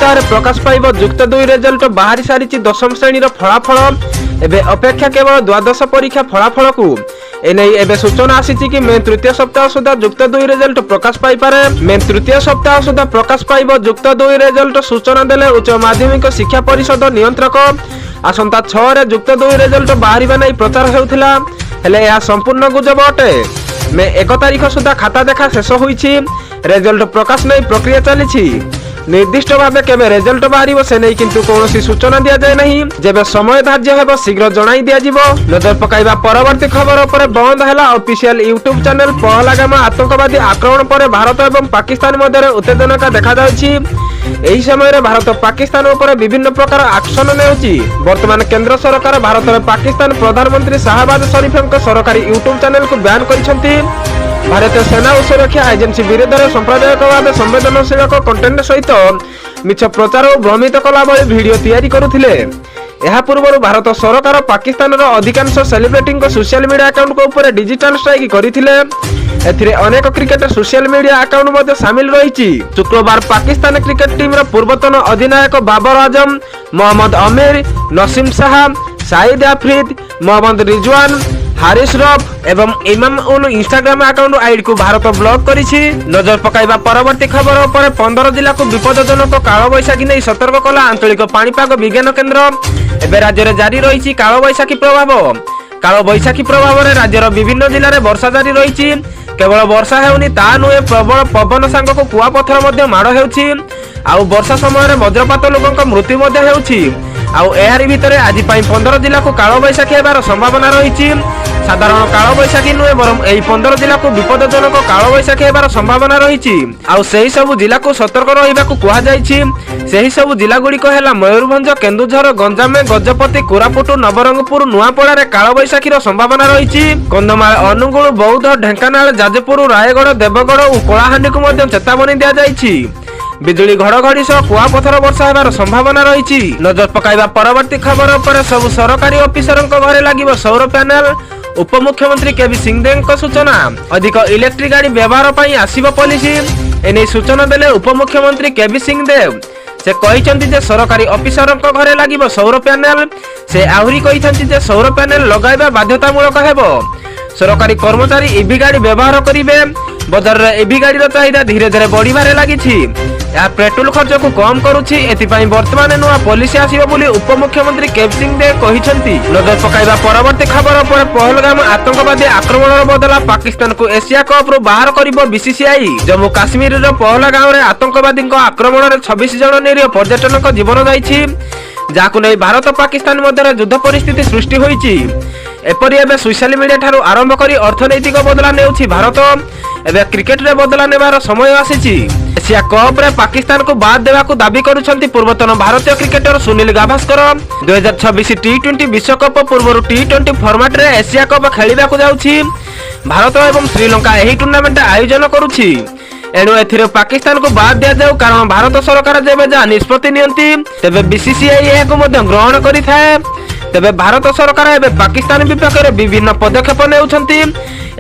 सप्ताह प्रकाश पाइब युक्त 2 रेजल्ट बाहरी सारी 10म श्रेणी फलाफल एबे अपेक्षा केवल द्वादश परीक्षा फलाफल को एने एबे सूचना आसी कि मे तृतीय सप्ताह सुधा युक्त 2 रेजल्ट प्रकाश पाई पारे। मे तृतीय सप्ताह सुधा प्रकाश पाइब युक्त 2 रेजल्ट सूचना देले उच्च माध्यमिक शिक्षा परिषद नियंत्रक। आसंता 6 रे युक्त 2 रेजल्ट बाहरिबा नै प्रचार हेउथिला हेले या संपूर्ण गुजब अटे। मे 1 तारिख सुधा खाता देखा शेष होईछि, रेजल्ट प्रकाश नै प्रक्रिया चलीछि। निर्दिष्ट भाव केबे रेजल्ट बाहर से नहीं किंतु कौन सूचना दि जाए नहीं। जेबे समय धार्य हेब शीघ्र जणाई दिया जिवो। नजर पकाइबा परवर्ती खबर पर बंद हैला ऑफिशियल यूट्यूब चैनल। पहलगाम आतंकवादी आक्रमण पर भारत एवं पाकिस्तान मध्य उत्तेजना देखा जाउछि। एही समय भारत पाकिस्तान उपर विभिन्न प्रकार एक्शन नेउछि। वर्तमान केंद्र सरकार भारत में पाकिस्तान प्रधानमंत्री शाहबाज शरीफ सरकारी यूट्यूब चैनल को बैन करिसेंति। भारतीय सेना और सुरक्षा एजेंसी विरोध में सांप्रदायिक भाव संवेदनशील कंटेंट सहित मिछ प्रचार और भ्रमित कला भली वीडियो तैयारी करुथिले। एहा पूर्व भारत सरकार पाकिस्तान अधिकांश सेलिब्रिटी सोशल मीडिया अकाउंट को ऊपर डिजिटल स्ट्राइक करथिले। एथिरे अनेक क्रिकेट सोशल मीडिया अकाउंट मध्य शामिल रहिछि। शुक्रवार पाकिस्तान क्रिकेट टीम रा पूर्वतन अधिनायक बाबर आजम, मोहम्मद अमीर, नसीम शाह, शाहिद आफरीद, मोहम्मद रिजवान, हारिस रफ एवं इमाम उन इंस्टाग्राम अकाउंट आईडी को भारत ब्लॉक करिछि। नजर पकाइबा परवर्ती खबर पर 15 जिला को विपदजनक काल बैशाखी नहीं सतर्क कला आंचलिक पाणीपाग विज्ञान केंद्र। एबे राज्य में जारी रही काल बैशाखी प्रभाव। काल बैशाखी प्रभाव में राज्यर विभिन्न जिले में वर्षा जारी रही। केवल वर्षा हेउनी ता नुहे प्रबल पवन सांग को कुआपथर माड़ हेउछि। आउ वर्षा समय वज्रपात लोकों मृत्यु हेउछि। आउ एहारी भितरे आज 15 जिला को काल बैशाखी हेबार संभावना रही। साधारण काल बैशाखी नुहे बरम एही 15 जिला को विपदजनक काल बैशाखी हेबार संभावना रही। आउ सेही सब जिला को सतर्क रहिबाकु कुहा जायछि। सेही सब जिला गुड़िक हेला मयूरभंज, केन्दुझर, गंजाम, गजपति, कोरापुट, नवरंगपुर, नुआपड़ा रे काल बैशाखीर संभावना रही। कंधमाल, अनुगुल, बौद्ध, ढेंकानाल, जाजपुर, रायगढ़, देवगढ़ और कलाहांडी को मध्य चेतावनी दिया जायछि। बिजुली घड़घड़ी सह कुआपथर वर्षा हेबार संभावना रही। नजर पकाइबा परवर्ती खबर पर सब सरकारी ऑफिसरक घरे लागिब सौर पैनल। उपमुख्यमंत्री केबी सिंहदेव सूचना। अधिक इलेक्ट्रिक गाड़ी व्यवहार पर आसिब पॉलिसी एने सूचना देले उपमुख्यमंत्री केबी सिंहदेव। से कहिसंती जे सरकारी ऑफिसरक घरे लागिब सौर पैनल। से आहुरी कहिसंती जे सौर पैनल लगाइबा बाध्यतामूलक हेबो। सरकारी कर्मचारी ईवी गाड़ी व्यवहार करिवे। बजार रे ईवी गाड़ी रो चाहिदा धीरे धीरे बढ़िबारे लागिछि। या पेट्रोल खर्च को कम करुछि। एथिपाई वर्तमान नुआ पॉलिसी आसिबो बोली उपमुख्यमंत्री केबी सिंहदेव कहिसंती। नजर पकाइबा परवर्ती खबर पर पहलगाम आतंकवादी आक्रमण बदला पाकिस्तान को एशिया कप रो बाहर करिबो बीसीसीआई। जम्मू काश्मीर रो पहलगाम रे आतंकवादी आक्रमण रे 26 जन निरीह पर्यटनक जीवन जाइछि। जाकु नै भारत पाकिस्तान मध्य युद्ध परिस्थिति सृष्टि होइछि। एपरि एबे सोशल मीडिया ठारू आरंभ करी अर्थनैतिक बदला नेउछि भारत। एबे क्रिकेट रे बदला नेबार समय आसीछि। एशिया कप रे पाकिस्तान को बाद देवाकू दाबी करुछंती पूर्वतन भारतीय क्रिकेटर सुनील गाभास्कर। 2026 टी20 विश्वकप पूर्व टी20 फॉर्मेट रे एशिया कप खेलिबाकू जाउछि। भारत एवं श्रीलंका एही टूर्नामेंट आयोजन करुछि। एणु एथिरे पाकिस्तान को बाद दिया जाऊ कारण भारत सरकार जेबे जा निष्पत्ति नियंती तेबे बीसीसीआई एहाकू मध्य ग्रहण करिथाए। तेबे भारत सरकार एबे पाकिस्तान विपक्ष में विभिन्न पदक्षेप नेउछंती।